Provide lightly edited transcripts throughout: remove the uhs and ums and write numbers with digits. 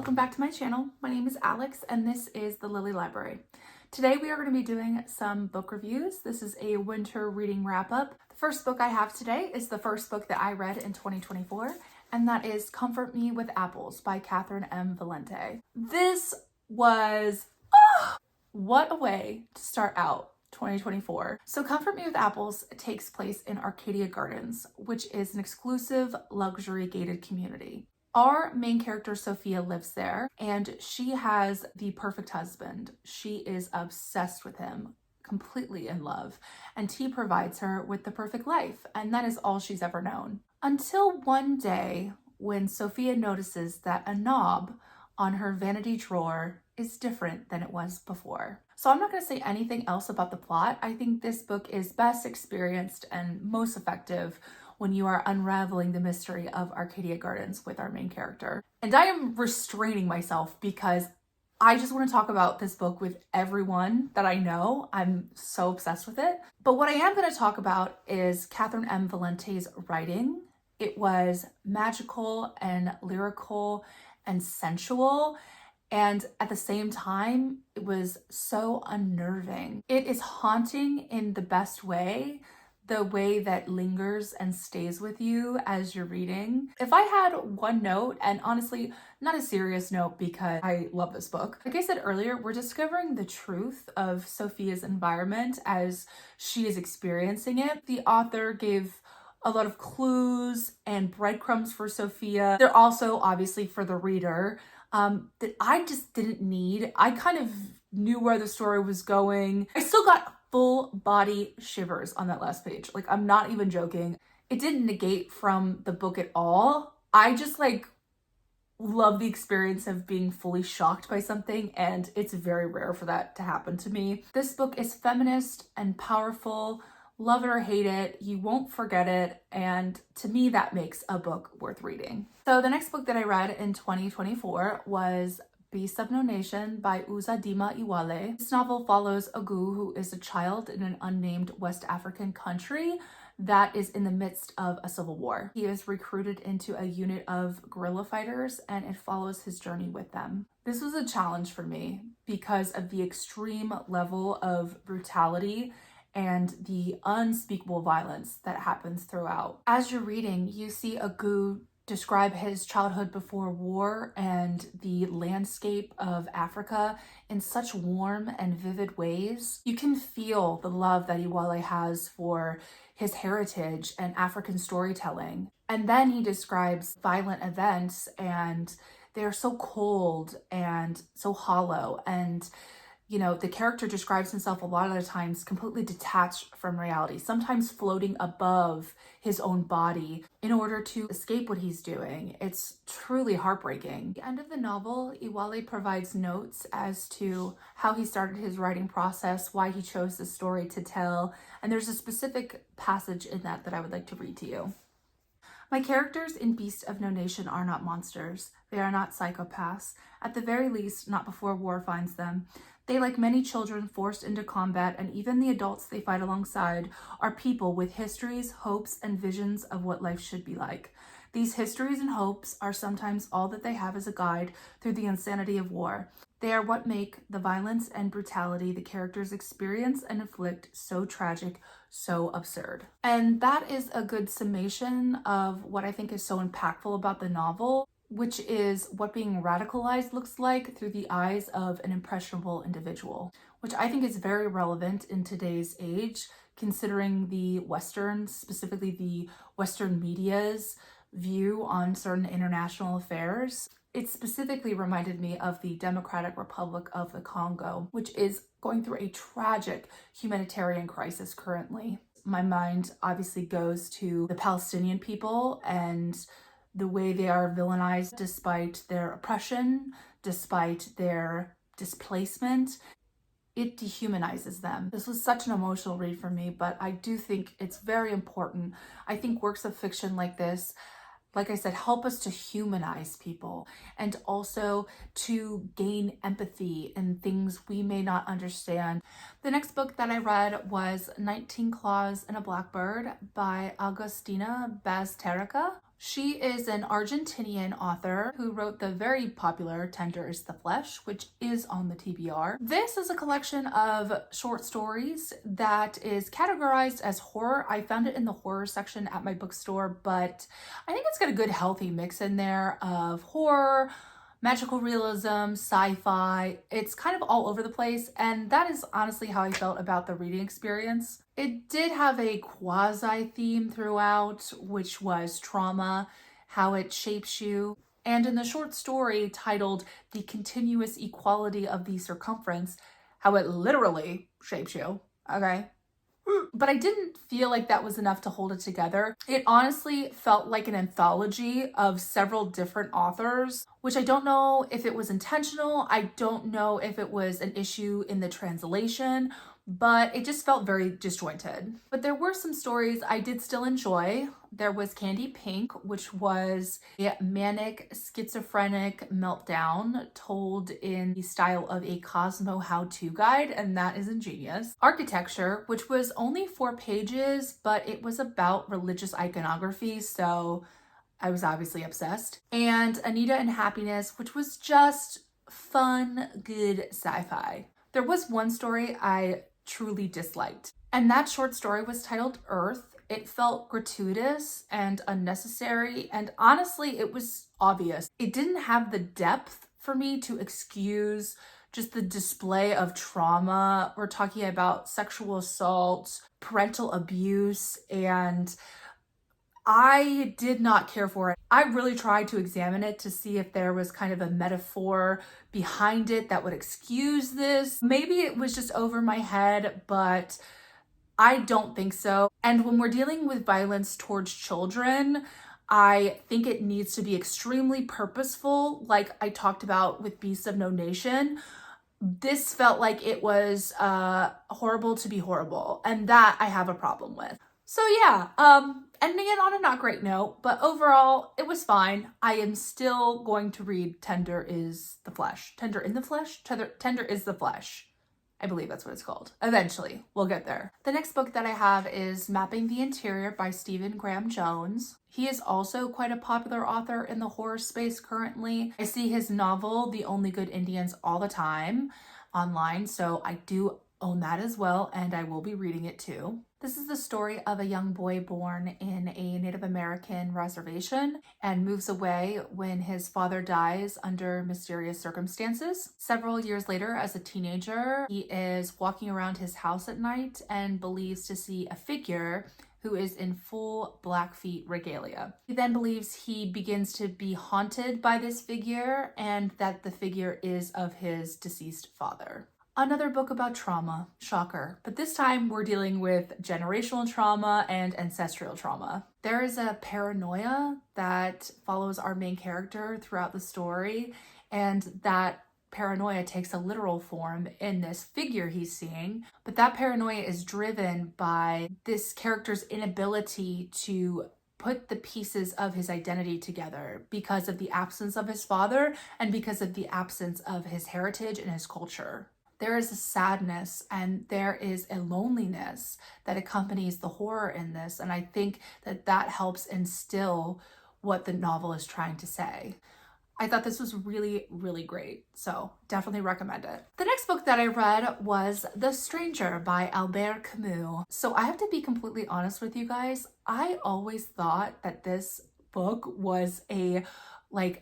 welcome back to my channel. My name is Alex and this is the Lily Library. Today we are going to be doing some book reviews. This is a winter reading wrap-up. The first book I have today is the first book that I read in 2024, and that is Comfort Me with Apples by Catherine M. Valente. This was, what a way to start out 2024. So Comfort Me with Apples takes place in Arcadia Gardens, which is an exclusive luxury gated community. Our main character, Sophia, lives there and she has the perfect husband. She is obsessed with him, completely in love, and he provides her with the perfect life, and that is all she's ever known. Until one day when Sophia notices that a knob on her vanity drawer is different than it was before. So I'm not going to say anything else about the plot. I think this book is best experienced and most effective when you are unraveling the mystery of Arcadia Gardens with our main character. And I am restraining myself because I just want to talk about this book with everyone that I know. I'm so obsessed with it. But what I am going to talk about is Catherine M. Valente's writing. It was magical and lyrical and sensual, and at the same time, it was so unnerving. It is haunting in the best way, the way that lingers and stays with you as you're reading. If I had one note, and honestly, not a serious note because I love this book. Like I said earlier, we're discovering the truth of Sophia's environment as she is experiencing it. The author gave a lot of clues and breadcrumbs for Sophia. They're also obviously for the reader that I just didn't need. I kind of knew where the story was going. I still got full body shivers on that last page. Like, I'm not even joking. It didn't negate from the book at all. I just love the experience of being fully shocked by something, and it's very rare for that to happen to me. This book is feminist and powerful. Love it or hate it, you won't forget it, and to me that makes a book worth reading. So the next book that I read in 2024 was Beast of No Nation by Uzodimma Iweala. This novel follows Agu, who is a child in an unnamed West African country that is in the midst of a civil war. He is recruited into a unit of guerrilla fighters, and it follows his journey with them. This was a challenge for me because of the extreme level of brutality and the unspeakable violence that happens throughout. As you're reading, you see Agu describe his childhood before war and the landscape of Africa in such warm and vivid ways. You can feel the love that Iweala has for his heritage and African storytelling. And then he describes violent events, and they're so cold and so hollow, and you know, the character describes himself a lot of the times completely detached from reality, sometimes floating above his own body in order to escape what he's doing. It's truly heartbreaking. At the end of the novel, Iweala provides notes as to how he started his writing process, why he chose the story to tell, and there's a specific passage in that I would like to read to you. My characters in Beast of No Nation are not monsters. They are not psychopaths. At the very least, not before war finds them. They, like many children forced into combat, and even the adults they fight alongside, are people with histories, hopes, and visions of what life should be like. These histories and hopes are sometimes all that they have as a guide through the insanity of war. They are what make the violence and brutality the characters experience and inflict so tragic, so absurd. And that is a good summation of what I think is so impactful about the novel, which is what being radicalized looks like through the eyes of an impressionable individual, which I think is very relevant in today's age, considering the Western, specifically the Western media's view on certain international affairs. It specifically reminded me of the Democratic Republic of the Congo, which is going through a tragic humanitarian crisis currently. My mind obviously goes to the Palestinian people and the way they are villainized despite their oppression, despite their displacement. It dehumanizes them. This was such an emotional read for me, but I do think it's very important. I think works of fiction like this, like I said, help us to humanize people and also to gain empathy in things we may not understand. The next book that I read was 19 Claws and a Blackbird by Agostina Bazterrica. She is an Argentinian author who wrote the very popular Tender is the Flesh, which is on the TBR. This is a collection of short stories that is categorized as horror. I found it in the horror section at my bookstore, but I think it's got a good healthy mix in there of horror, magical realism, sci-fi. It's kind of all over the place, and that is honestly how I felt about the reading experience. It did have a quasi theme throughout, which was trauma, how it shapes you. And in the short story titled The Continuous Equality of the Circumference, how it literally shapes you, okay? But I didn't feel like that was enough to hold it together. It honestly felt like an anthology of several different authors, which I don't know if it was intentional. I don't know if it was an issue in the translation, but it just felt very disjointed. But there were some stories I did still enjoy. There was Candy Pink, which was a manic schizophrenic meltdown told in the style of a Cosmo how-to guide, and that is ingenious. Architecture, which was only 4 pages, but it was about religious iconography, so I was obviously obsessed. And Anita and Happiness, which was just fun, good sci-fi. There was one story I truly disliked, and that short story was titled Earth. It felt gratuitous and unnecessary, and honestly, it was obvious. It didn't have the depth for me to excuse just the display of trauma. We're talking about sexual assault, parental abuse, and I did not care for it. I really tried to examine it to see if there was kind of a metaphor behind it that would excuse this. Maybe it was just over my head, but I don't think so. And when we're dealing with violence towards children, I think it needs to be extremely purposeful, like I talked about with Beasts of No Nation. This felt like it was horrible to be horrible, and that I have a problem with. So yeah, ending it on a not great note, but overall, it was fine. I am still going to read Tender is the Flesh. Tender in the Flesh? Tender is the Flesh. I believe that's what it's called. Eventually, we'll get there. The next book that I have is Mapping the Interior by Stephen Graham Jones. He is also quite a popular author in the horror space currently. I see his novel, The Only Good Indians, all the time online, so I do own that as well, and I will be reading it too. This is the story of a young boy born in a Native American reservation and moves away when his father dies under mysterious circumstances. Several years later, as a teenager, he is walking around his house at night and believes to see a figure who is in full Blackfeet regalia. He then believes he begins to be haunted by this figure and that the figure is of his deceased father. Another book about trauma, shocker, but this time we're dealing with generational trauma and ancestral trauma. There is a paranoia that follows our main character throughout the story, and that paranoia takes a literal form in this figure he's seeing, but that paranoia is driven by this character's inability to put the pieces of his identity together because of the absence of his father and because of the absence of his heritage and his culture. There is a sadness and there is a loneliness that accompanies the horror in this, and I think that that helps instill what the novel is trying to say. I thought this was really, really great, so definitely recommend it. The next book that I read was The Stranger by Albert Camus. So I have to be completely honest with you guys. I always thought that this book was a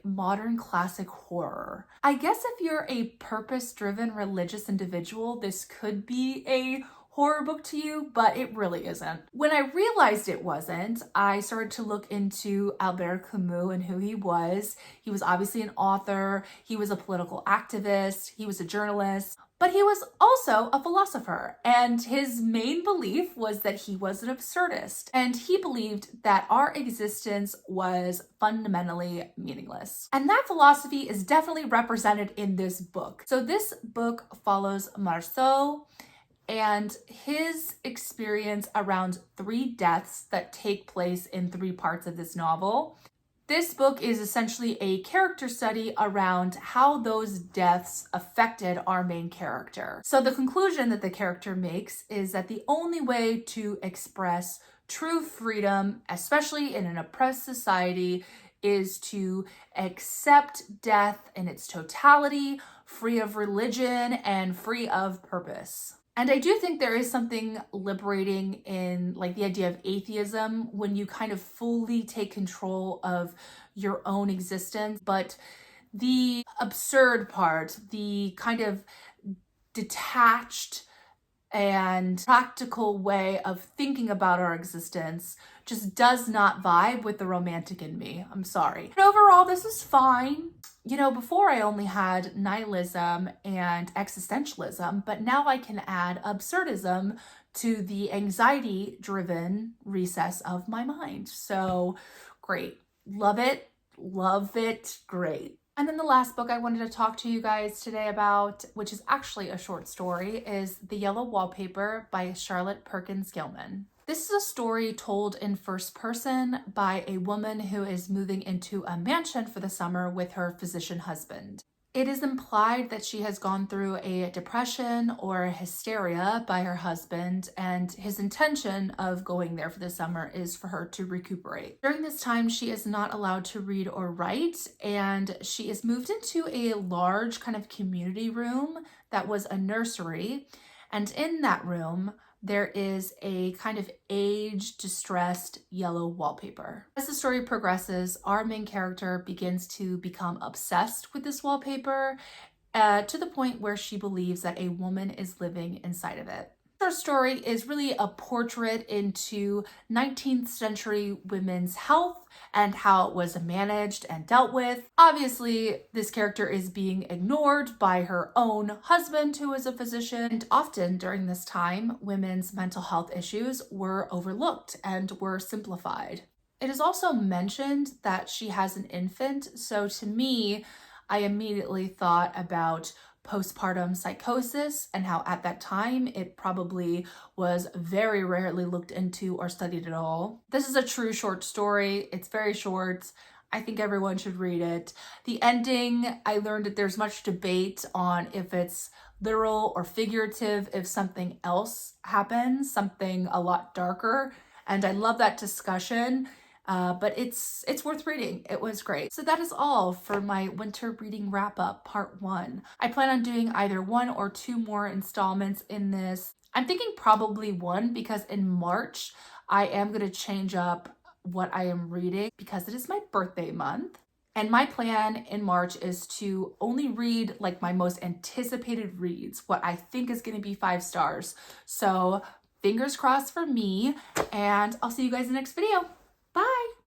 modern classic horror. I guess if you're a purpose-driven religious individual, this could be a horror book to you, but it really isn't. When I realized it wasn't, I started to look into Albert Camus and who he was. He was obviously an author, he was a political activist, he was a journalist, but he was also a philosopher, and his main belief was that he was an absurdist, and he believed that our existence was fundamentally meaningless. And that philosophy is definitely represented in this book. So this book follows Marceau and his experience around 3 deaths that take place in 3 parts of this novel. This book is essentially a character study around how those deaths affected our main character. So the conclusion that the character makes is that the only way to express True freedom, especially in an oppressed society, is to accept death in its totality, free of religion and free of purpose. And I do think there is something liberating in like the idea of atheism when you kind of fully take control of your own existence. But the absurd part, the kind of detached and practical way of thinking about our existence just does not vibe with the romantic in me. I'm sorry. But overall, this is fine. You know, before I only had nihilism and existentialism, but now I can add absurdism to the anxiety-driven recess of my mind. So great. Love it. Love it. Great. And then the last book I wanted to talk to you guys today about, which is actually a short story, is The Yellow Wallpaper by Charlotte Perkins Gilman. This is a story told in first person by a woman who is moving into a mansion for the summer with her physician husband. It is implied that she has gone through a depression or hysteria by her husband, and his intention of going there for the summer is for her to recuperate. During this time, she is not allowed to read or write, and she is moved into a large kind of community room that was a nursery. And in that room, there is a kind of aged, distressed yellow wallpaper. As the story progresses, our main character begins to become obsessed with this wallpaper to the point where she believes that a woman is living inside of it. Our story is really a portrait into 19th century women's health and how it was managed and dealt with. Obviously, this character is being ignored by her own husband, who is a physician, and often during this time, women's mental health issues were overlooked and were simplified. It is also mentioned that she has an infant, so to me, I immediately thought about postpartum psychosis and how at that time it probably was very rarely looked into or studied at all. This is a true short story. It's very short. I think everyone should read it. The ending, I learned that there's much debate on if it's literal or figurative, if something else happens, something a lot darker. And I love that discussion. But it's worth reading. It was great. So that is all for my winter reading wrap up part 1. I plan on doing either 1 or 2 more installments in this. I'm thinking probably 1 because in March I am going to change up what I am reading because it is my birthday month. And my plan in March is to only read like my most anticipated reads, what I think is going to be 5 stars. So fingers crossed for me, and I'll see you guys in the next video.